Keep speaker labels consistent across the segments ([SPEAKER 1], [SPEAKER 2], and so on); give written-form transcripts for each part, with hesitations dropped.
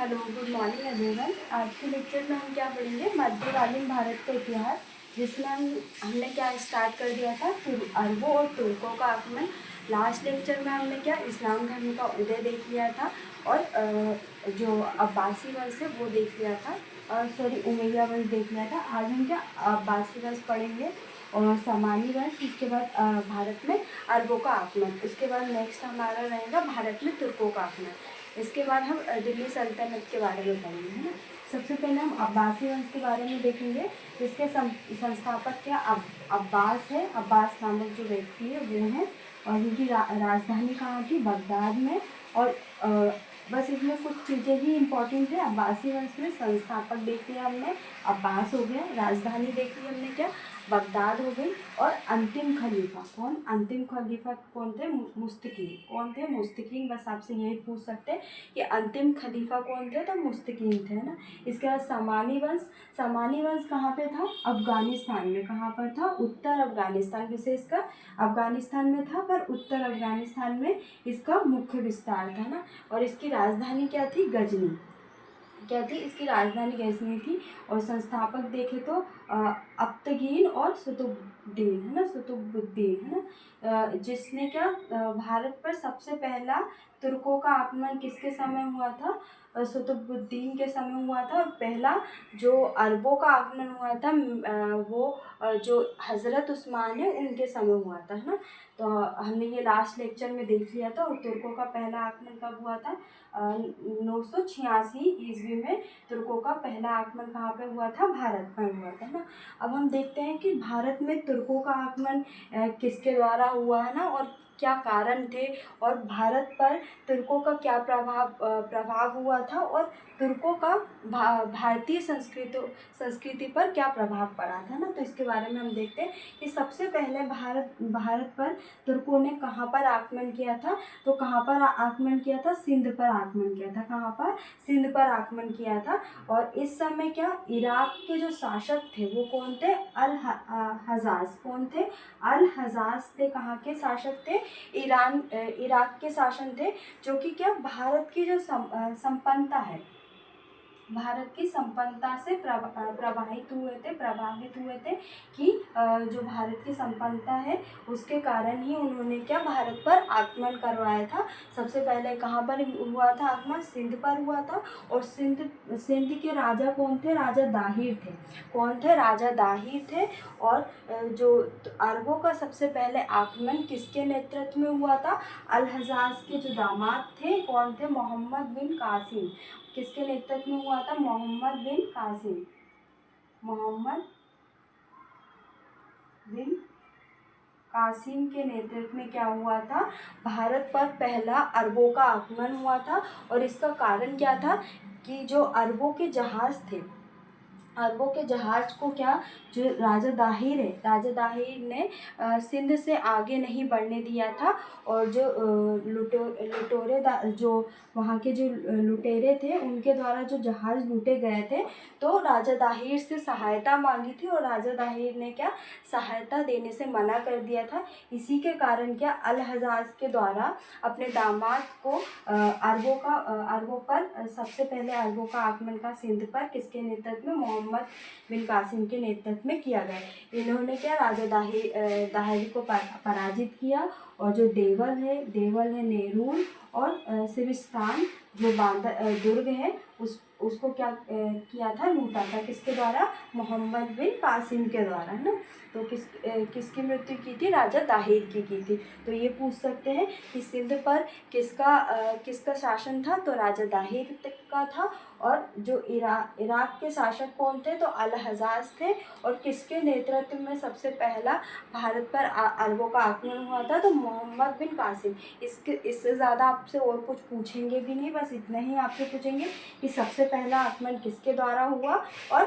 [SPEAKER 1] Hello, good morning everyone. आज के lecture में हम क्या पढ़ेंगे, मध्यकालीन भारत का इतिहास, जिसमें हमने क्या स्टार्ट कर दिया था, अरबों और तुर्कों का आगमन। लास्ट लेक्चर में हमने क्या इस्लाम धर्म का उदय देख लिया था और जो अब्बासी वंश है वो देख लिया था, सॉरी उमैया वंश देख लिया था। आज हम क्या अब्बासी वंश पढ़ेंगे और समानी वंश, इसके बाद भारत में अरबों का आगमन, उसके बाद नेक्स्ट हमारा रहेगा भारत में तुर्कों का आगमन। इसके बाद हम दिल्ली सल्तनत के बारे में पढ़ेंगे, है ना। सबसे पहले हम अब्बासी वंश के बारे में देखेंगे। इसके संस्थापक क्या अब्बास है। अब्बास नामक जो व्यक्ति है वो है, और इनकी राजधानी कहाँ की, बगदाद में। और बस इसमें कुछ चीज़ें ही इम्पोर्टेंट है। अब्बासी वंश में संस्थापक देख लिया हमने, अब्बास हो गया। राजधानी देख ली हमने क्या, बगदाद हो गई। और अंतिम खलीफा कौन, अंतिम खलीफा कौन थे, मुस्तकीन। कौन थे, मुस्तकीन। बस आपसे यही पूछ सकते हैं कि अंतिम खलीफा कौन थे, तो मुस्तकीन थे, है ना। इसके बाद समानी वंश। समानी वंश कहाँ पे था, अफगानिस्तान में। कहाँ पर था, उत्तर अफगानिस्तान, विशेषकर अफगानिस्तान में था, पर उत्तर अफगानिस्तान में इसका मुख्य विस्तार था ना। और इसकी राजधानी क्या थी, गजनी। क्या थी, इसकी राजधानी गजनी थी। और संस्थापक देखे तो अब्तगीन और सुतुबुद्दीन, है ना, सुतुबुद्दीन, है ना। जिसने क्या भारत पर सबसे पहला तुर्कों का आक्रमण किसके समय हुआ था, सुतुबुद्दीन के समय हुआ था। और पहला जो अरबों का आक्रमण हुआ था वो जो हज़रत उस्मान है उनके समय हुआ था, है ना। तो हमने ये लास्ट लेक्चर में देख लिया था। और तुर्कों का पहला आक्रमण कब हुआ था, 986 ईस्वी में तुर्कों का पहला आक्रमण कहाँ पे हुआ था, भारत में हुआ था ना। अब हम देखते हैं कि भारत में तुर्कों का आक्रमण किसके द्वारा हुआ है ना, और क्या कारण थे, और भारत पर तुर्कों का क्या प्रभाव हुआ था, और तुर्कों का भारतीय संस्कृति पर क्या प्रभाव पड़ा था ना। तो इसके बारे में हम देखते हैं कि सबसे पहले भारत पर तुर्कों ने कहाँ पर आक्रमण किया था। तो कहाँ पर आक्रमण किया था, सिंध पर आक्रमण किया था। कहाँ पर, सिंध पर आक्रमण किया था। और इस समय क्या इराक के जो शासक थे वो कौन थे, अल हजाज। कौन थे, अल हजाज थे। कहाँ के शासक थे, इराक के शासन थे, जो कि क्या भारत की जो संपन्नता है, भारत की संपन्नता से प्रभावित हुए थे कि जो भारत की संपन्नता है उसके कारण ही उन्होंने क्या भारत पर आक्रमण करवाया था। सबसे पहले कहाँ पर हुआ था आक्रमण, सिंध पर हुआ था। और सिंध के राजा कौन थे, राजा दाहिर थे। कौन थे, राजा दाहिर थे। और जो अरबों का सबसे पहले आक्रमण किसके नेतृत्व में हुआ था, अल हजाज के जो दामाद थे, कौन थे, मोहम्मद बिन कासिम। किसके नेतृत्व में हुआ था, मोहम्मद बिन कासिम। मोहम्मद बिन कासिम के नेतृत्व में क्या हुआ था, भारत पर पहला अरबों का आक्रमण हुआ था। और इसका कारण क्या था कि जो अरबों के जहाज थे, अरबों के जहाज को क्या, जो राजा दाहिर है, राजा दाहिर ने सिंध से आगे नहीं बढ़ने दिया था। और जो जो वहाँ के जो लुटेरे थे उनके द्वारा जो जहाज लूटे गए थे, तो राजा दाहिर से सहायता मांगी थी। और राजा दाहिर ने क्या सहायता देने से मना कर दिया था। इसी के कारण क्या अल हजाज के द्वारा अपने दामाद को अरबों पर सबसे पहले अरबों का आक्रमण का सिंध पर किसके नेतृत्व में, मोहम्मद बिन कासिम के नेतृत्व में किया गया। इन्होंने क्या राजा दाहिर को पराजित किया। और जो देवल है नेरून, और सिविस्तान जो दुर्ग है उसको क्या किया था, लूटा था। किसके द्वारा, मोहम्मद बिन कासिम के द्वारा, है ना। तो किसकी मृत्यु की थी, राजा दाहिर की थी। तो ये पूछ सकते हैं कि सिंध पर किसका शासन था, तो राजा दाहिर का था। और जो इराक के शासक कौन थे, तो अल हजाज थे। और किसके नेतृत्व में सबसे पहला भारत पर अरबों का आक्रमण हुआ था, तो मोहम्मद बिन कासिम। इससे ज़्यादा आपसे और कुछ पूछेंगे भी नहीं, बस इतना ही आपसे पूछेंगे कि सबसे पहला आक्रमण किसके द्वारा हुआ, और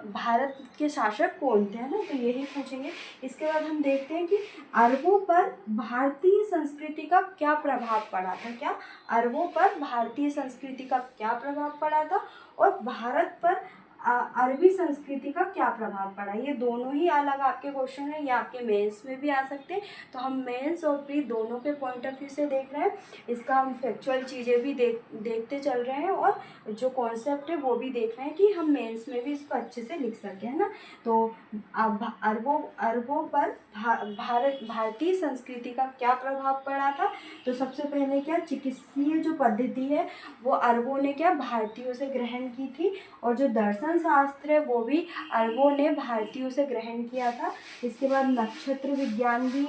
[SPEAKER 1] भारत के शासक कौन थे, है ना। तो यही पूछेंगे। इसके बाद हम देखते हैं कि अरबों पर भारतीय संस्कृति का क्या प्रभाव पड़ा था। अरबों पर भारतीय संस्कृति का क्या प्रभाव पड़ा था, और भारत पर अरबी संस्कृति का क्या प्रभाव पड़ा। ये दोनों ही अलग आपके क्वेश्चन है, ये आपके मेंस में भी आ सकते हैं। तो हम मेंस और प्री दोनों के पॉइंट ऑफ व्यू से देख रहे हैं, इसका हम फैक्चुअल चीज़ें भी देखते चल रहे हैं और जो कॉन्सेप्ट है वो भी देख रहे हैं कि हम मेंस में भी इसको अच्छे से लिख सकें, है ना। तो अब अरबों पर भारतीय संस्कृति का क्या प्रभाव पड़ा था। तो सबसे पहले क्या, चिकित्सीय जो पद्धति है वो अरबों ने क्या भारतीयों से ग्रहण की थी, और जो दर्शन शास्त्र है वो भी अरबों ने भारतीयों से ग्रहण किया था। इसके बाद नक्षत्र विज्ञान भी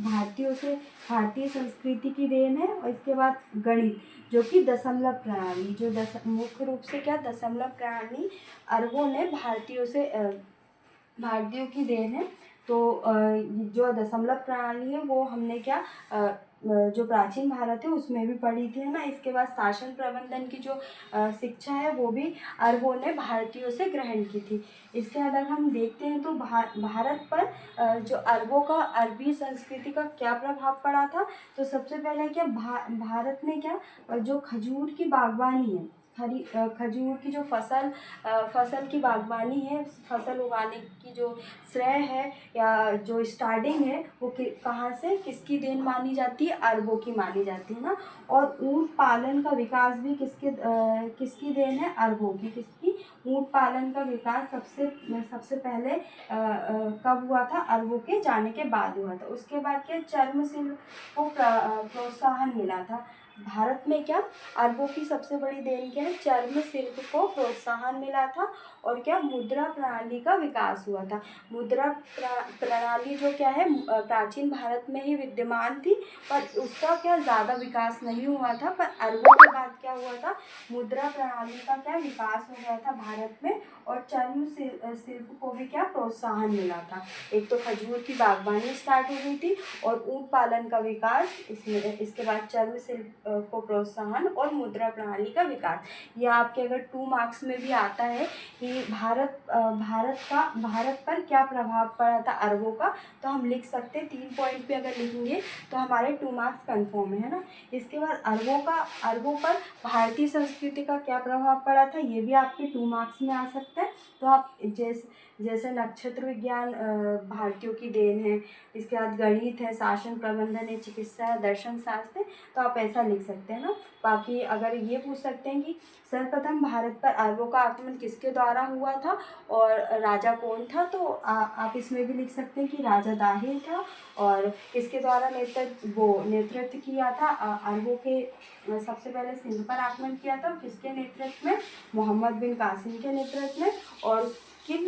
[SPEAKER 1] भारतीय संस्कृति की देन है। और इसके बाद गणित जो कि दशमलव प्रणाली, जो मुख्य रूप से क्या दशमलव प्रणाली अरबों ने भारतीयों की देन है। तो जो दशमलव प्रणाली है वो हमने क्या जो प्राचीन भारत है उसमें भी पढ़ी थी, है ना। इसके बाद शासन प्रबंधन की जो शिक्षा है वो भी अरबों ने भारतीयों से ग्रहण की थी। इसके अगर हम देखते हैं तो भारत पर जो अरबों का अरबी संस्कृति का क्या प्रभाव पड़ा था। तो सबसे पहले क्या भारत में क्या जो खजूर की बागवानी है, खजूर की जो फसल की बागवानी है, फसल उगाने की जो श्रेय है या जो स्टार्टिंग है वो कहाँ से, किसकी देन मानी जाती है, अरबों की मानी जाती है ना। और ऊँट पालन का विकास भी किसकी देन है, अरबों की। किसकी, ऊँट पालन का विकास सबसे पहले कब हुआ था, अरबों के जाने के बाद हुआ था। उसके बाद क्या, चर्म शिल्प को प्रोत्साहन मिला था। भारत में क्या अरबों की सबसे बड़ी देन क्या है, चर्म शिल्प को प्रोत्साहन मिला था। और क्या, मुद्रा प्रणाली का विकास हुआ था। मुद्रा प्रणाली जो क्या है प्राचीन भारत में ही विद्यमान थी, पर उसका क्या ज़्यादा विकास नहीं हुआ था। पर अरबों के बाद क्या हुआ था, मुद्रा प्रणाली का क्या विकास हो गया था भारत में, और चर्म शिल्प को भी क्या प्रोत्साहन मिला था। एक तो खजूर की बागवानी स्टार्ट हो गई थी और ऊँट पालन का विकास, इसके बाद चर्म शिल्प को प्रोत्साहन और मुद्रा प्रणाली का विकास। यह आपके अगर 2 मार्क्स में भी आता है कि भारत पर क्या प्रभाव पड़ा था अरबों का, तो हम लिख सकते हैं 3 पॉइंट पे अगर लिखेंगे तो हमारे 2 मार्क्स कन्फर्म है ना। इसके बाद अरबों पर भारतीय संस्कृति का क्या प्रभाव पड़ा था, ये भी आपके 2 मार्क्स में आ सकता है। तो आप जैसे नक्षत्र विज्ञान भारतीयों की देन है, इसके बाद गणित है, शासन प्रबंधन है, चिकित्सा है, दर्शन शास्त्र है, तो आप ऐसा लिख सकते हैं ना। बाकी अगर ये पूछ सकते हैं कि सर्वप्रथम भारत पर अरबों का आक्रमण किसके द्वारा हुआ था और राजा कौन था, तो आप इसमें भी लिख सकते हैं कि राजा दाहिर था। और किसके द्वारा नेतृत्व किया था अरबों के, सबसे पहले सिंध पर आक्रमण किया था, किसके नेतृत्व में, मोहम्मद बिन कासिम के नेतृत्व में। और किन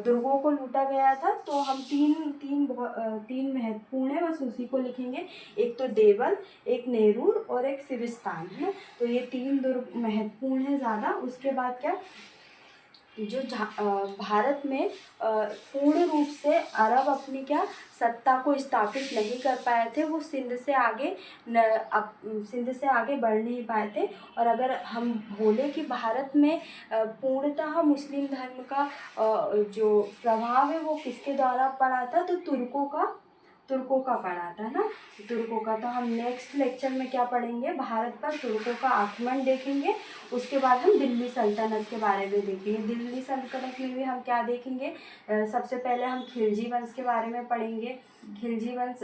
[SPEAKER 1] दुर्गों को लूटा गया था, तो हम तीन महत्वपूर्ण है, बस उसी को लिखेंगे। एक तो देवल, एक नेरूर और एक सिविस्तान, है ना। तो ये 3 दुर्ग महत्वपूर्ण है ज़्यादा। उसके बाद क्या, जो भारत में पूर्ण रूप से अरब अपनी क्या सत्ता को स्थापित नहीं कर पाए थे, वो सिंध से आगे बढ़ नहीं पाए थे। और अगर हम बोले कि भारत में पूर्णतः मुस्लिम धर्म का जो प्रभाव है वो किसके द्वारा पड़ा था, तो तुर्कों का पड़ा था ना, तुर्कों का। तो हम नेक्स्ट लेक्चर में क्या पढ़ेंगे, भारत पर तुर्कों का आक्रमण देखेंगे। उसके बाद हम दिल्ली सल्तनत के बारे में देखेंगे। दिल्ली सल्तनत में भी हम क्या देखेंगे, सबसे पहले हम खिलजी वंश के बारे में पढ़ेंगे। खिलजी वंश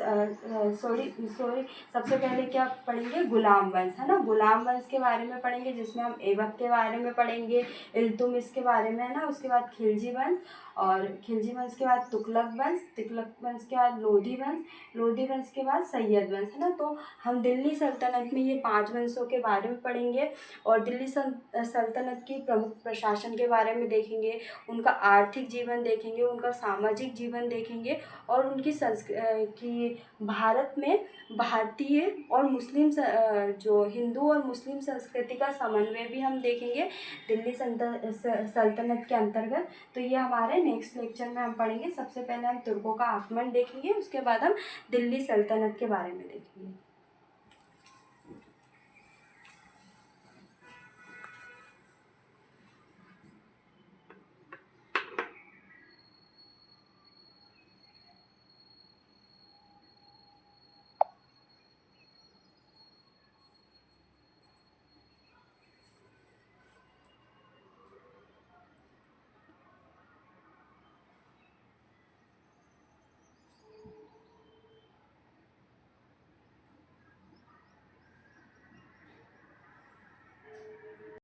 [SPEAKER 1] सबसे पहले क्या पढ़ेंगे, गुलाम वंश, है ना। गुलाम वंश के बारे में पढ़ेंगे जिसमें हम ऐबक के बारे में पढ़ेंगे, इल्तुतमिश के बारे में, है ना। उसके बाद खिलजी वंश, और खिलजी वंश के बाद तुगलक वंश के बाद लोधी वंश के बाद सैयद वंश, है ना। तो हम दिल्ली सल्तनत में ये 5 वंशों के बारे में पढ़ेंगे और दिल्ली सल्तनत की प्रमुख प्रशासन के बारे में देखेंगे, उनका आर्थिक जीवन देखेंगे, उनका सामाजिक जीवन देखेंगे, और उनकी भारत में भारतीय और मुस्लिम जो हिंदू और मुस्लिम संस्कृति का समन्वय भी हम देखेंगे दिल्ली सल्तनत के अंतर्गत। तो ये हमारे नेक्स्ट लेक्चर में हम पढ़ेंगे। सबसे पहले हम तुर्कों का आक्रमण देखेंगे, उसके बाद हम दिल्ली सल्तनत के बारे में देखेंगे।